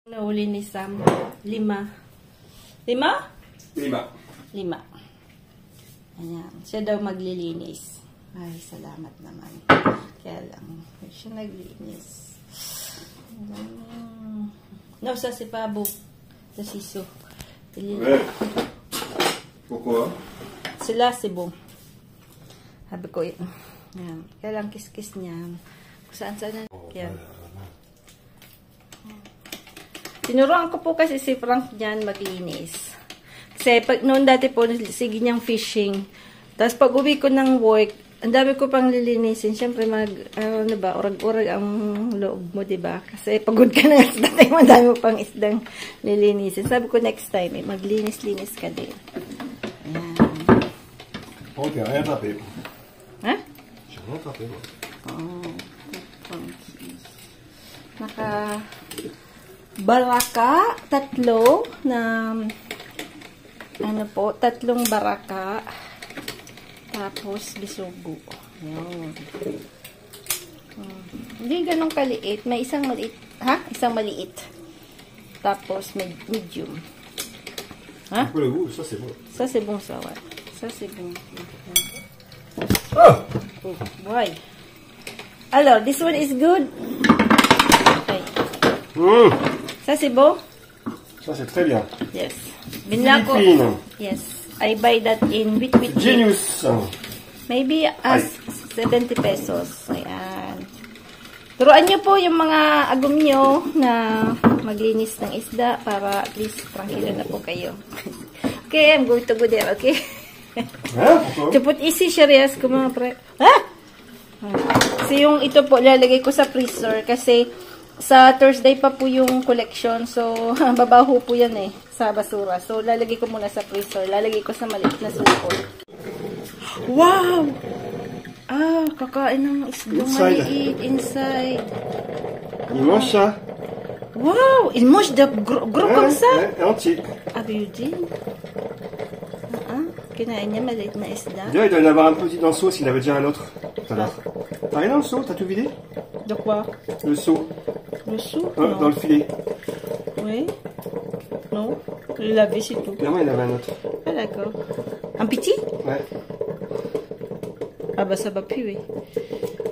Nahuli ni Sam. 5. 5? 5. Ayan. Siya daw maglilinis. Ay, salamat naman. Kaya lang, siya naglinis. No, ça c'est pas beau. Le ciseau. Ouais. Pourquoi? Sila c'est bon. Sabi ko yun. Ayan. Kaya lang kiss-kiss niya. Saan na. Kaya. Tinuruan ko po kasi si Frank dyan maglinis. Kasi pag noon dati po, sige niyang fishing. Tapos pag uwi ko ng work, ang dami ko pang lilinisin. Siyempre ano ba, urag-urag ang loob mo, diba? Kasi pagod ka na sa dati, madami mo pang isdang lilinisin. Sabi ko next time, maglinis-linis ka din. Ayan. Ok, rien tapé. Ha? J'ai rien tapé, moi. Oh, baraka, 3 na ano po, 3 baraka tapos bisugo. Ayun. Hindi ganun kaliit, may isang maliit, ha? Isang maliit. Tapos medium. Ha? Un peu le goût, ça c'est bon. Ça c'est bon ça, ouais. Ça c'est bon. Ah! Oh, boy. Alors, this one is good. Okay. Ça c'est bon? Ça c'est très bien. Yes. Binla ko. Philippine. Yes. I buy that in with Genius. maybe as 70 pesos. Ayan. Turuan nyo po yung mga agom nyo na maglinis ng isda para at least tranquilo na po kayo. Okay, I'm going to go there, okay? To put easy serious ko mga pre. Ha? Kasi yung ito po, lalagay ko sa freezer kasi sa Thursday pa po yung collection. So, babaho po yan eh, sa basura. So, lalagay ko muna sa freezer. Lalagay ko sa maliit na suko. Wow! Ah, kakain ng isdang maliit inside. Il mange ça. Wow! Il mange de gros comme ça? Entier. Ah, beauty. Kinain niya maliit na isda. Déjà, il doit y en avoir un petit dans le seau s'il avait déjà un autre tout à l'heure. T'as rien dans le seau? T'as tout vidé? De quoi? Le seau. Le sou? Dans le filet. Oui. Non. Le laver, c'est tout. Clairement, il y en avait un autre. Ah, d'accord. Un petit? Ouais. Ah, bah, ça va plus, oui.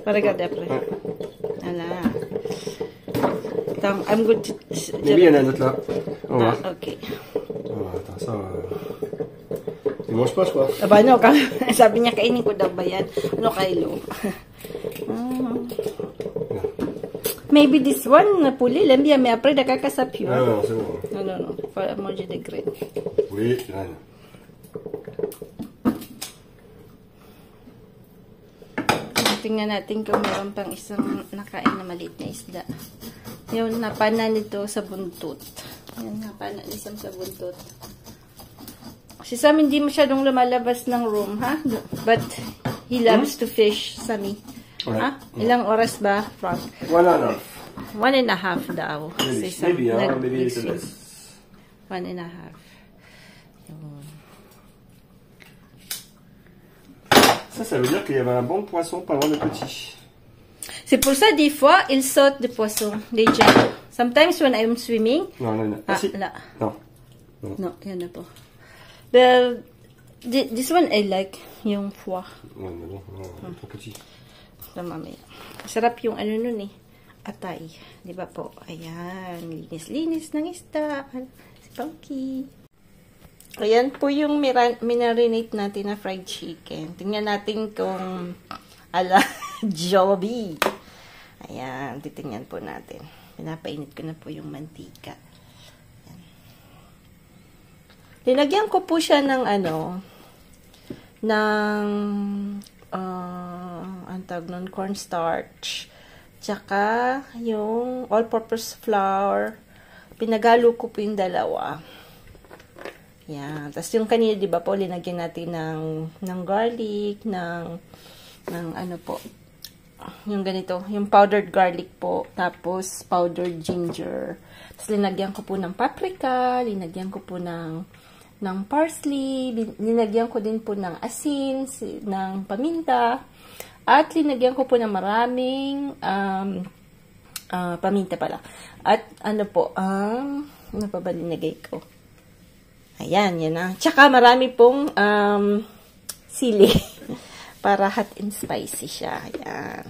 On va regarder après. Ouais. Voilà. Attends, I'm going to... Mais oui, il y en a un autre là. On va. Ah, ok. Oh, attends, ça... Il mange pas, je crois. Ah, bah, no, sabi niya, kainin ko daw ba yan? Ano, Kylo? Maybe this one, puli lang bien, mais après, nakakasap yun. Ah, non, c'est bon. Non, non, non. Faut manger des graines. Oui, graines. Tingnan natin kung meron pang isang nakain na maliit na isda. Yung napana nito sa buntot. Yung napana ni Sam sa buntot. Si Sam hindi masyadong lumalabas ng room, ha? But he loves to fish, Sammy. Ouais. Ha? Ilang oras ba, Frank? 1.5. 1.5 daw. Si Sam Maybe, hein, maybe nag-fishing. it's 1.5. Ça veut dire qu'il y avait un bon poisson, pas loin de petit. C'est pour ça, des fois, il saute des poissons, des jets. Sometimes when I'm swimming... Non, non, non. Ah, si. là. Non. No, yan na po. This one I like, yung foie. Non, mais non, trop petit. Mamaya. Sarap yung ano nun eh. Atay. Di ba po? Ayan. Linis-linis ng isda. Si Punky. Ayan po yung minarinate natin na fried chicken. Tingnan natin kung ala Joby. Ayan. Titingnan po natin. Pinapainit ko na po yung mantika. Ayan. Linagyan ko po siya ng ano, ng ang tawag nun, cornstarch. Tsaka yung all-purpose flour. Pinagalo ko po yung dalawa. Yan. Tapos yung kanina, di ba po, linagyan natin ng garlic, ng ano po, yung ganito, yung powdered garlic po, tapos powdered ginger. Tapos linagyan ko po ng paprika, linagyan ko po ng parsley, linagyan ko din po ng asin, ng paminta, at linagyan ko po ng maraming paminta pala. At ano po, ano pa ba linagay ko? Ayan, yan na. Tsaka marami pong sili para hot and spicy siya. Ayan.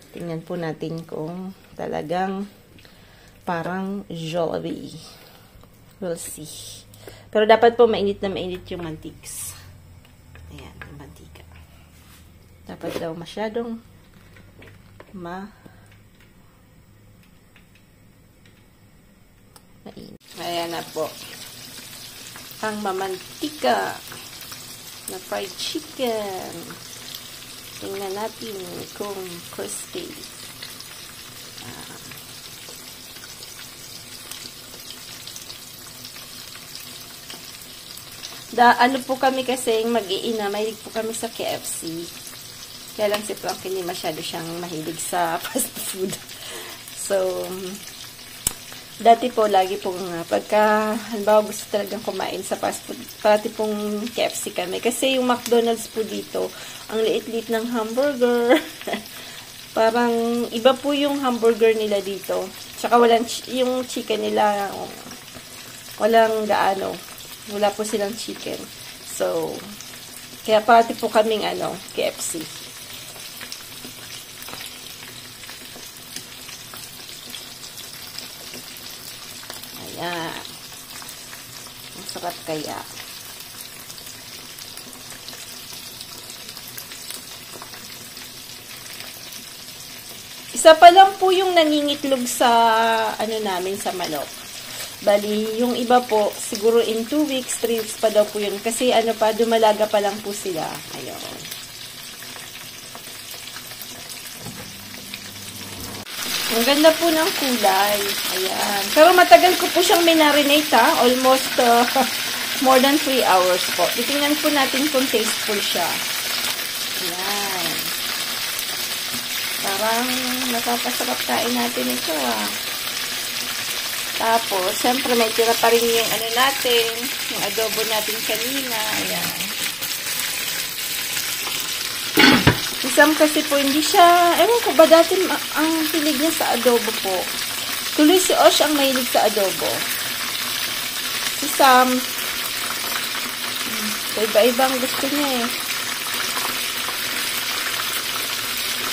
Tingnan po natin kung talagang parang Jollibee. We'll see. Pero dapat po mainit na mainit yung mantiks. Ayan, yung mantika. Dapat daw masyadong mainit. Ayan na po. Ang mamantika na fried chicken. Tingnan natin kung crispy. Ano po kami kasi mag-iina, mahilig po kami sa KFC. Kaya lang si Frankie hindi masyado siyang mahilig sa fast food. So, dati po, lagi pong pagka, halimbawa gusto talagang kumain sa fast food, parati pong KFC kami. Kasi yung McDonald's po dito, ang liit-liit ng hamburger. Parang iba po yung hamburger nila dito. Tsaka yung chicken nila, walang gaano. Wala po silang chicken. So, kaya parati po kaming KFC. Ayan. Ang sarap kaya. Isa pa lang po yung nangingitlog sa namin sa manok. Bali, yung iba po, siguro in 2 weeks, 3 weeks pa daw po yun. Kasi dumalaga pa lang po sila. Ayun. Ang ganda po ng kulay. Ayan. Pero matagal ko po siyang minarinate ha. Almost more than 3 hours po. Titingnan po natin kung tasteful siya. Ayan. Parang napapasarap kain natin ito Tapos, syempre may tira pa rin yung natin, yung adobo natin kanina. Ayan. Si Sam kasi po, hindi siya, ewan ko ba dati ang hilig niya sa adobo po. Tuloy si Osh ang mahilig sa adobo. Si Sam, iba-ibang gusto niya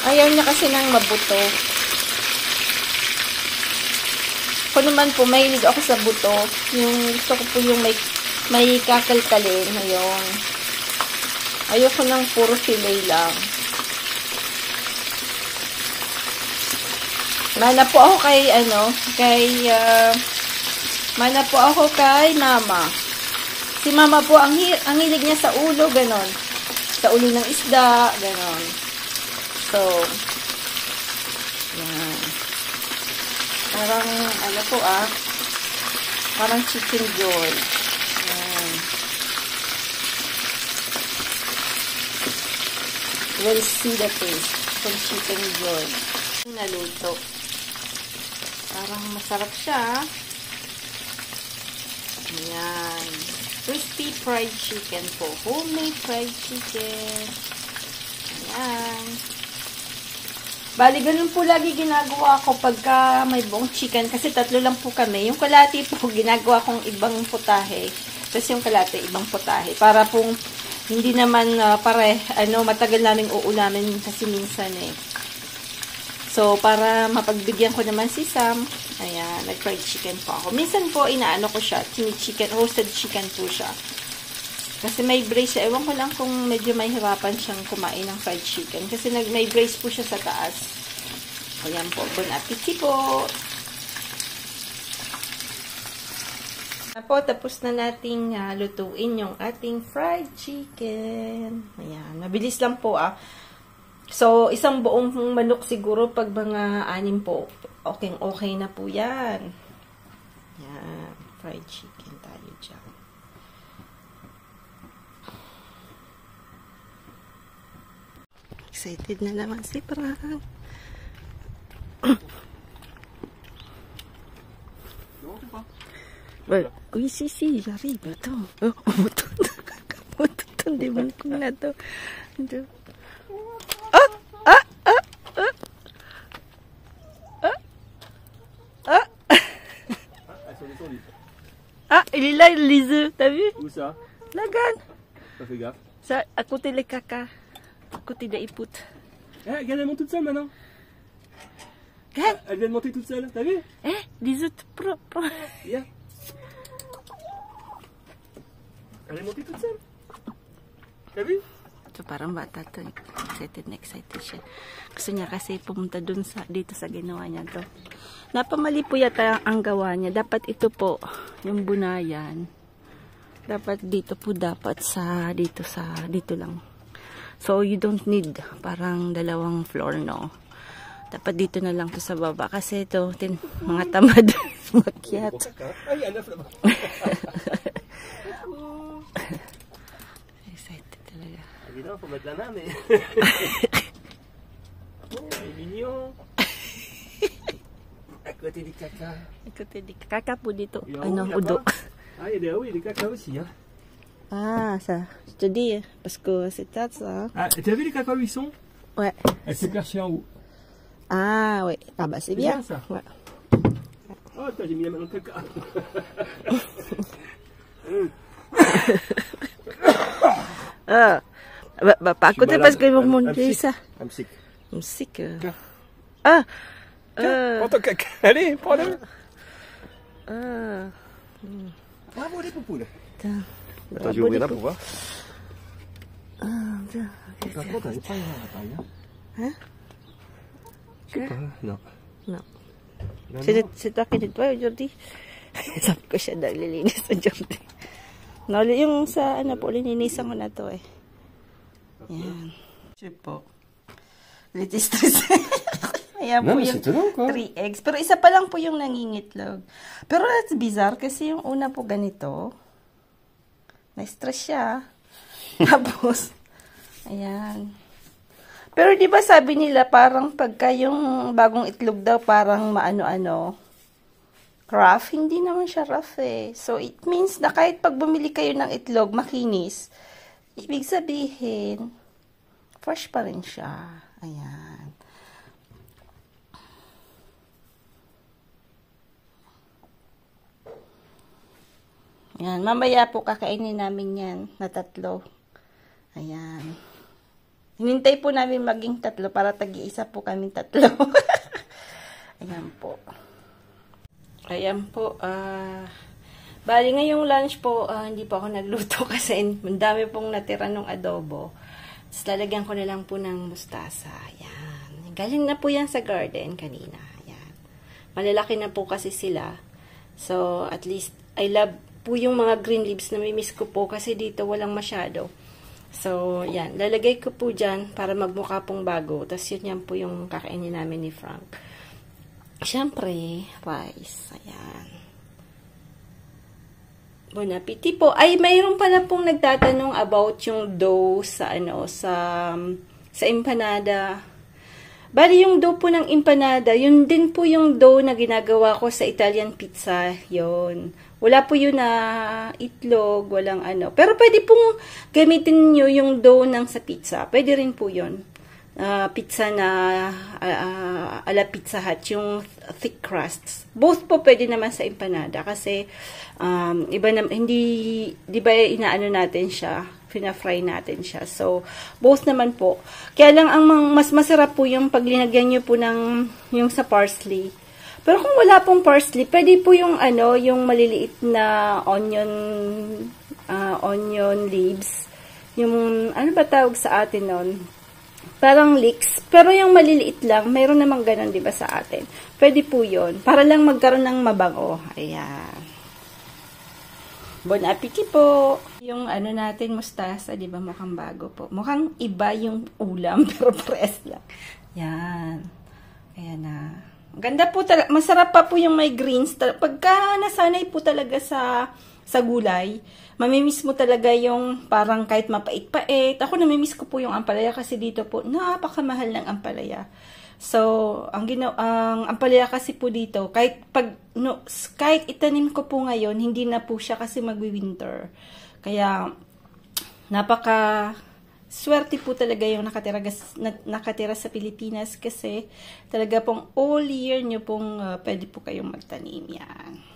Ayaw niya kasi ng mabuto. Ako naman po, mahilig ako sa buto. Yung gusto ko po yung may kakalkalin. Ngayon. Ayoko ng puro fillet lang. Mana po ako kay mama. Si mama po, ang hilig niya sa ulo, ganon. Sa ulo ng isda, ganon. So, yan. Parang, parang chicken joy. Yan. We'll see the taste ng chicken joy. Naluto. Parang masarap siya. Ayan. Crispy fried chicken po. Homemade fried chicken. Ayan. Bali, ganun po lagi ginagawa ko pagka may buong chicken. Kasi 3 lang po kami. Yung kalati po, ginagawa kong ibang putahe. Tapos yung kalati, ibang putahe. Para pong hindi naman matagal naming uulamin kasi minsan So, para mapagbigyan ko naman si Sam, ayan, nag-fried chicken po ako. Minsan po, inaano ko siya, roasted chicken po siya. Kasi may brace siya. Ewan ko lang kung medyo may hirapan siyang kumain ng fried chicken. Kasi may brace po siya sa taas. Ayan po. Bon appetit po. Tapos na nating lutuin yung ating fried chicken. Ayan. Mabilis lang po So, isang buong manok siguro pag mga 6 po. Okay na po yan. Ayan. Fried chicken tayo dyan. Excited na naman si Frank. Oui, si, j'arrive. Attends. Attendez, mon coup là-dedans. sont descendus. Ah, il est là, les œufs, t'as vu? Où ça? La gagne. Pas fait gaffe. Ça, à côté les caca. À côté des iput. Eh, regarde, elle monte toute seule maintenant. Regarde. Elle vient de monter toute seule, t'as vu? Eh, les œufs tout propres. Viens. Elle est montée toute seule. T'as vu? So, parang bata to. Excited siya. Gusto niya kasi pumunta dun sa, dito sa ginawa niya to. Napamali po yata ang gawa niya. Dapat ito po, yung bunayan. Dapat dito po, dapat sa, dito lang. So, you don't need parang dalawang floor, no? Dapat dito na lang to sa baba. Kasi ito, mga tamad makyat. Ay, anak naman. Excited talaga. Évidemment, faut mettre la main, mais... Oh, il est mignon. À côté du caca. Écoutez, kaka po dito. Il y a Ano, où, il y a udo. pas? Ah, il y a des caca aussi, hein. Ah, ça. Je te dis, parce que c'est ça. Ah, t'as vu les cacas où ils sont? Ouais. Elle s'est perchée en haut. Ah, oui. Ah, bah, c'est C'est bien. bien, ça. Ouais. Oh, attends, j'ai mis la main dans le caca. Ah. Bah, pas à côté parce que vont monter ça. I'm sick. I'm sick. Tiens. Ah. Prends ton caca. Allez, prends-le. Ah. Bravo les poupoules. Attends. Attends, je vais ouvrir là pour voir. Ah, tiens. Par contre, elle est pas à taille. Hein? Je sais pas, non. Non. Non, C'est toi qui nettoie, Jordi? Sabi ko siya naglilinis sa Jordi. No, yung sa ano po, lininisan ko na to eh. Yan. Siya po. Little stress. Ayan Non, po mais yung c'est étonnant, quoi. 3 eggs. Pero isa pa lang po yung nangingitlog. Pero that's bizarre kasi yung una po ganito. Na-stress siya. Tapos, ayan. Pero di ba sabi nila parang pagka yung bagong itlog daw parang maano-ano, rough, hindi naman siya rough eh. So it means na kahit pag bumili kayo ng itlog makinis, ibig sabihin, fresh pa rin siya. Ayan. Ayan, mamaya po kakainin namin yan na 3. Ayan. Hinintay po namin maging 3 para tag-iisa po kaming 3. Ayan po. Ayan po. Bali ngayong lunch po, hindi po ako nagluto kasi ang dami pong natira ng adobo. Tapos lalagyan ko na lang po ng mustasa. Ayan. Galing na po yan sa garden kanina. Ayan. Malalaki na po kasi sila. So, at least, I love po yung mga green leaves na may miss ko po kasi dito walang masyado. So, yan. Lalagay ko po dyan para magmukha pong bago. Tapos yun yan po yung kakainin namin ni Frank. Siyempre, rice. Ayan. Bon appetit po. Ay, mayroon pala pong nagtatanong about yung dough sa, sa empanada. Bali, yung dough po ng empanada, yun din po yung dough na ginagawa ko sa Italian pizza. Yun. Wala po yun na itlog, walang ano. Pero pwede pong gamitin nyo yung dough ng sa pizza. Pwede rin po yun. Pizza na ala Pizza Hut, yung thick crusts. Both po pwede naman sa empanada kasi iba na, hindi, di ba inaano natin siya, fina-fry natin siya. So, both naman po. Kaya lang ang mas masarap po yung pag linagyan nyo po ng yung sa parsley. Pero kung wala pong parsley, pwede po yung ano, yung maliliit na onion leaves. Yung ano ba tawag sa atin nun? Parang leeks. Pero yung maliliit lang, mayroon namang ganun, di ba, sa atin. Pwede po yun. Para lang magkaroon ng mabango. Ayan. Bon appetit po. Yung ano natin, mustasa, di ba, mukhang bago po. Mukhang iba yung ulam, pero press lang. Yan. Ayan na. Ganda po talaga. Masarap pa po yung may greens. Pagka nasanay po talaga sa gulay, mamimiss mo talaga yung parang kahit mapait-pait. Ako namimiss ko po yung ampalaya kasi dito po napakamahal ng ampalaya. So, ang ampalaya kasi po dito, kahit itanim ko po ngayon, hindi na po siya kasi magwi-winter. Kaya napaka swerte po talaga yung nakatira sa Pilipinas kasi talaga pong all year nyo pong pwede po kayong magtanim yan.